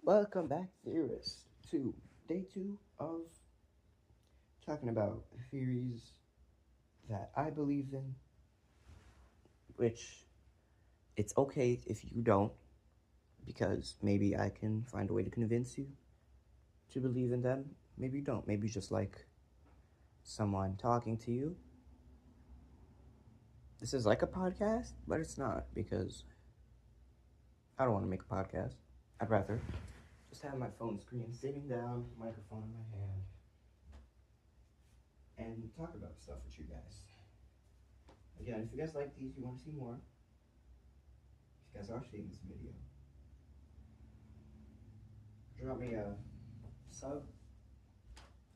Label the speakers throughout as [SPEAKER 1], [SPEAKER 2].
[SPEAKER 1] Welcome back, theorists, to day two of talking about theories that I believe in, which it's okay if you don't, because maybe I can find a way to convince you to believe in them. Maybe you don't. Maybe you just like someone talking to you. This is like a podcast, but it's not because I don't want to make a podcast. I'd rather just have my phone screen sitting down, microphone in my hand, and talk about stuff with you guys. Again, if you guys like these, you want to see more, if you guys are seeing this video, drop me a sub.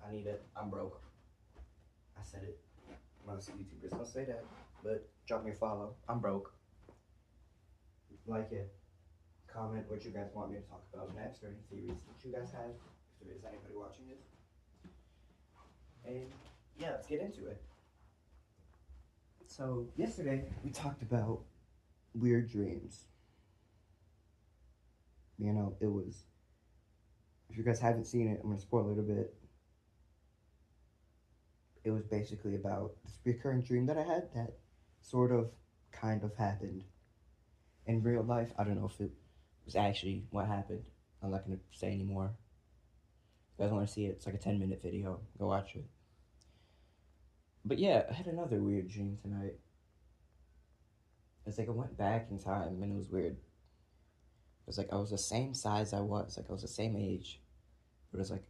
[SPEAKER 1] I need it. I'm broke. I said it. Most YouTubers don't say that, but drop me a follow. I'm broke. Like it. Comment what you guys want me to talk about next or any theories that you guys have, if there is anybody watching this. And yeah, let's get into it. So, yesterday we talked about weird dreams. You know, it was, if you guys haven't seen it, I'm going to spoil it a bit. It was basically about this recurring dream that I had that sort of kind of happened in real life. I don't know if it was actually what happened. I'm not going to say anymore. If you guys want to see it, it's like a 10-minute video. Go watch it. But yeah, I had another weird dream tonight. It's like I went back in time and it was weird. It was like I was the same size I was. Like I was the same age. But it was like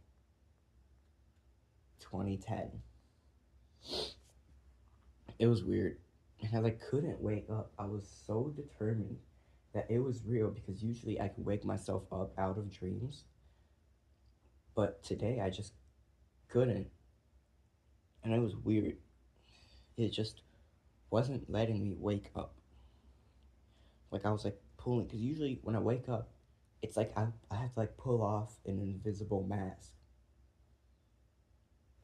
[SPEAKER 1] 2010. It was weird. And I like couldn't wake up. I was so determined that it was real because usually I could wake myself up out of dreams. But today I just couldn't. And it was weird. It just wasn't letting me wake up. Like I was like pulling, because usually when I wake up, it's like I have to like pull off an invisible mask.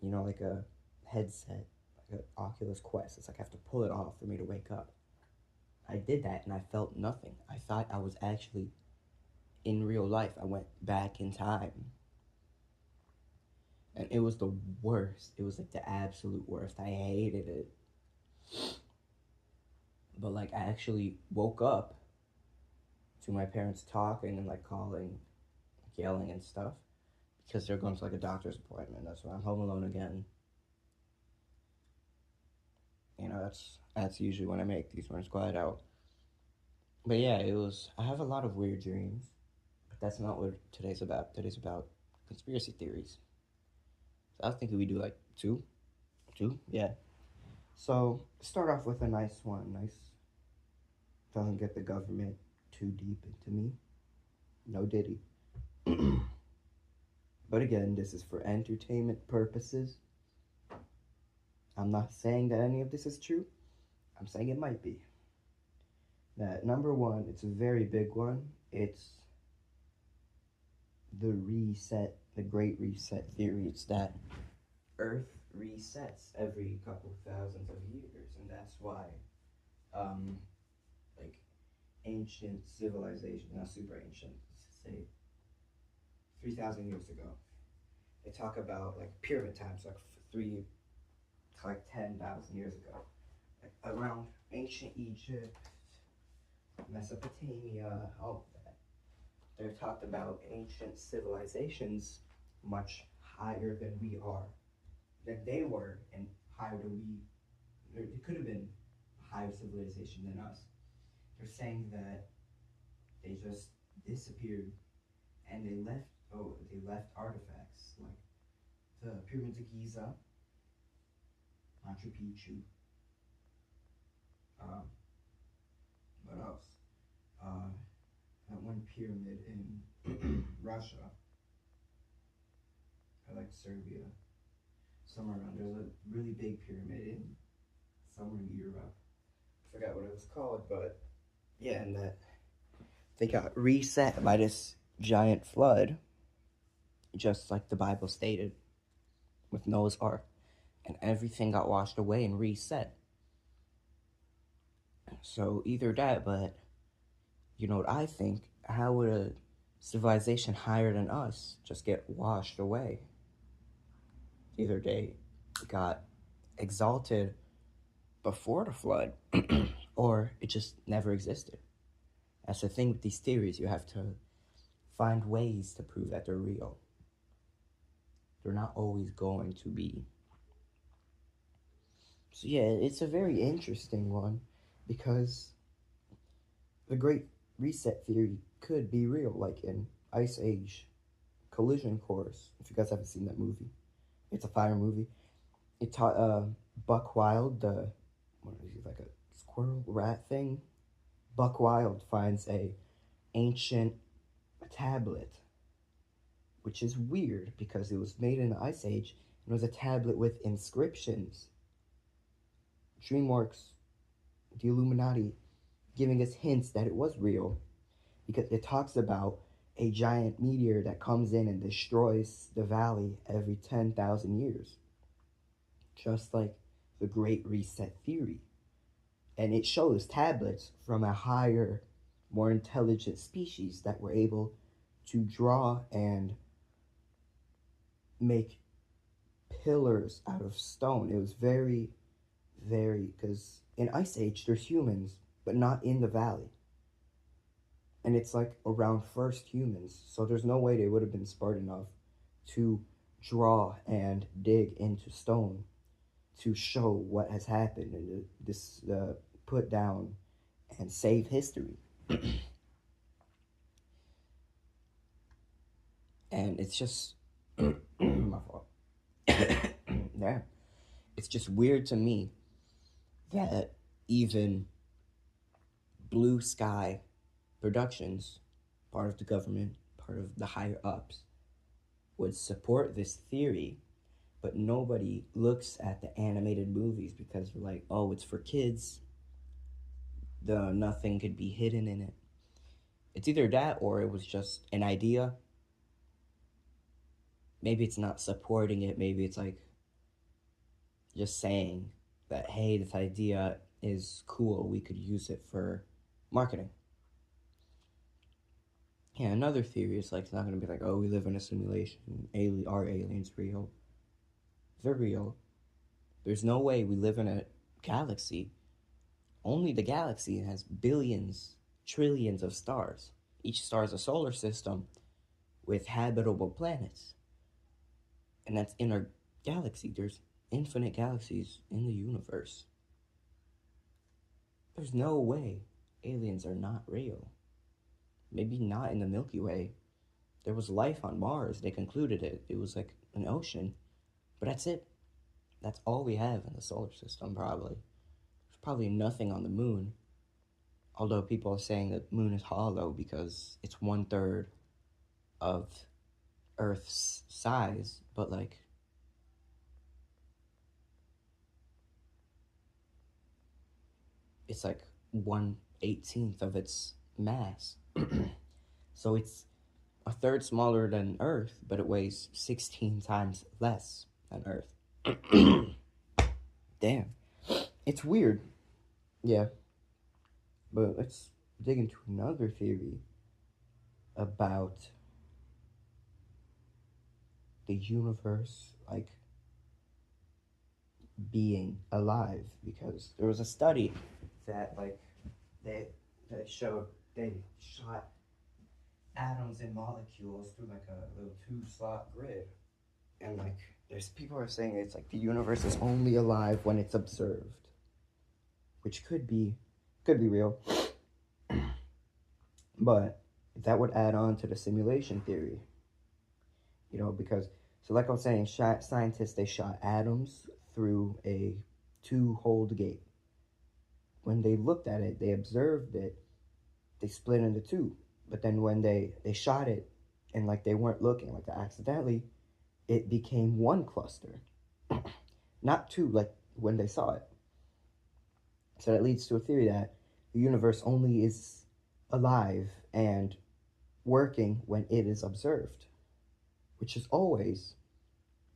[SPEAKER 1] You know, like a headset, like an Oculus Quest. It's like I have to pull it off for me to wake up. I did that and I felt nothing. I thought I was actually in real life. I went back in time. And it was the worst. It was like the absolute worst. I hated it. But like I actually woke up to my parents talking and like calling, like yelling and stuff. Because they're going to like a doctor's appointment. That's why I'm home alone again. You know, that's usually when I make these when it's quiet out. But yeah, it was. I have a lot of weird dreams, but that's not what today's about. Today's about conspiracy theories. So I was thinking we do like two, yeah. So start off with a nice one. Nice, doesn't get the government too deep into me. No Diddy. But again, this is for entertainment purposes. I'm not saying that any of this is true. I'm saying it might be. That number one, it's a very big one. It's the reset, the great reset theory. It's that Earth resets every couple thousands of years, and that's why, like ancient civilization, not super ancient, say 3,000 years ago, they talk about like pyramid times, like three to like 10,000 years ago, like around ancient Egypt, Mesopotamia, all of that. They're talked about ancient civilizations much higher than we are, than they were, and higher than we. It could have been a higher civilization than us. They're saying that they just disappeared, and they left. Oh, they left artifacts like the pyramids of Giza, Machu Picchu. Um, what else? That one pyramid in Russia, or like Serbia, somewhere around. There's a really big pyramid in somewhere in Europe. I forgot what it was called, but yeah, and that they got reset by this giant flood, just like the Bible stated, with Noah's Ark, and everything got washed away and reset. So either that, but you know what I think? How would a civilization higher than us just get washed away. Either they got exalted before the flood, or it just never existed. That's the thing with these theories. You have to find ways to prove that they're real. They're not always going to be. So yeah, it's a very interesting one because the Great Reset theory could be real, like in Ice Age Collision Course. If you guys haven't seen that movie, it's a fire movie. It taught Buck Wild, what is he, like a squirrel rat thing? Buck Wild finds a ancient tablet, which is weird because it was made in the Ice Age and it was a tablet with inscriptions. DreamWorks, the Illuminati, giving us hints that it was real because it talks about a giant meteor that comes in and destroys the valley every 10,000 years. Just like the Great Reset theory. And it shows tablets from a higher, more intelligent species that were able to draw and make pillars out of stone. It was very, because in Ice Age, there's humans, but not in the valley. And it's like around first humans, so there's no way they would have been smart enough to draw and dig into stone to show what has happened and this put down and save history. And it's just my fault. Yeah, it's just weird to me that even Blue Sky Productions, part of the government, part of the higher ups, would support this theory, but nobody looks at the animated movies because they're like, oh, it's for kids. Nothing could be hidden in it. It's either that or it was just an idea. Maybe it's not supporting it. Maybe it's like just saying that, hey, this idea is cool. We could use it for marketing. Yeah, another theory is like, it's not going to be like, oh, we live in a simulation. Are aliens real? They're real. There's no way we live in a galaxy. Only the galaxy has billions, trillions of stars. Each star is a solar system with habitable planets. And that's in our galaxy. There's infinite galaxies in the universe. There's no way aliens are not real. Maybe not in the Milky Way. There was life on Mars. They concluded it. It was like an ocean. But that's it. That's all we have in the solar system, probably. There's probably nothing on the moon. Although people are saying that the moon is hollow because it's 1/3 of Earth's size. But like, it's like 1/18 of its mass. So it's 1/3 smaller than Earth, but it weighs 16 times less than Earth. Damn. It's weird. Yeah. But let's dig into another theory about the universe, like, being alive. Because there was a study that, like, they showed they shot atoms and molecules through like a little 2-slot grid, and like there's people are saying it's like the universe is only alive when it's observed, which could be real. But that would add on to the simulation theory, because so like I was saying, scientists, they shot atoms through a 2-hole gate. When they looked at it, they observed it, they split into 2. But then when they shot it and like they weren't looking, like accidentally, it became 1 cluster. Not 2, like when they saw it. So that leads to a theory that the universe only is alive and working when it is observed. Which is always,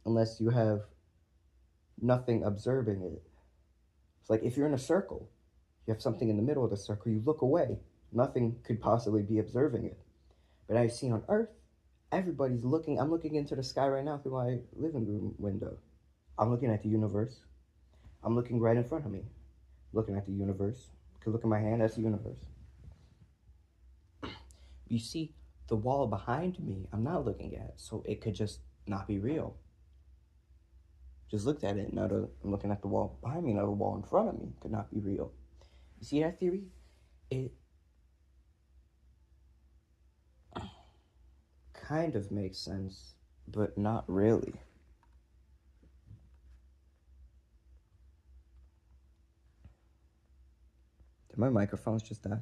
[SPEAKER 1] unless you have nothing observing it. It's like if you're in a circle, you have something in the middle of the circle, you look away. Nothing could possibly be observing it. But I've seen on Earth, everybody's looking. I'm looking into the sky right now through my living room window. I'm looking at the universe. I'm looking right in front of me, looking at the universe. You can look at my hand, that's the universe. You see, the wall behind me, I'm not looking at, so it could just not be real. Just looked at it, now I'm looking at the wall behind me, now the wall in front of me could not be real. You see that theory? It kind of makes sense, but not really. Did my microphones just die?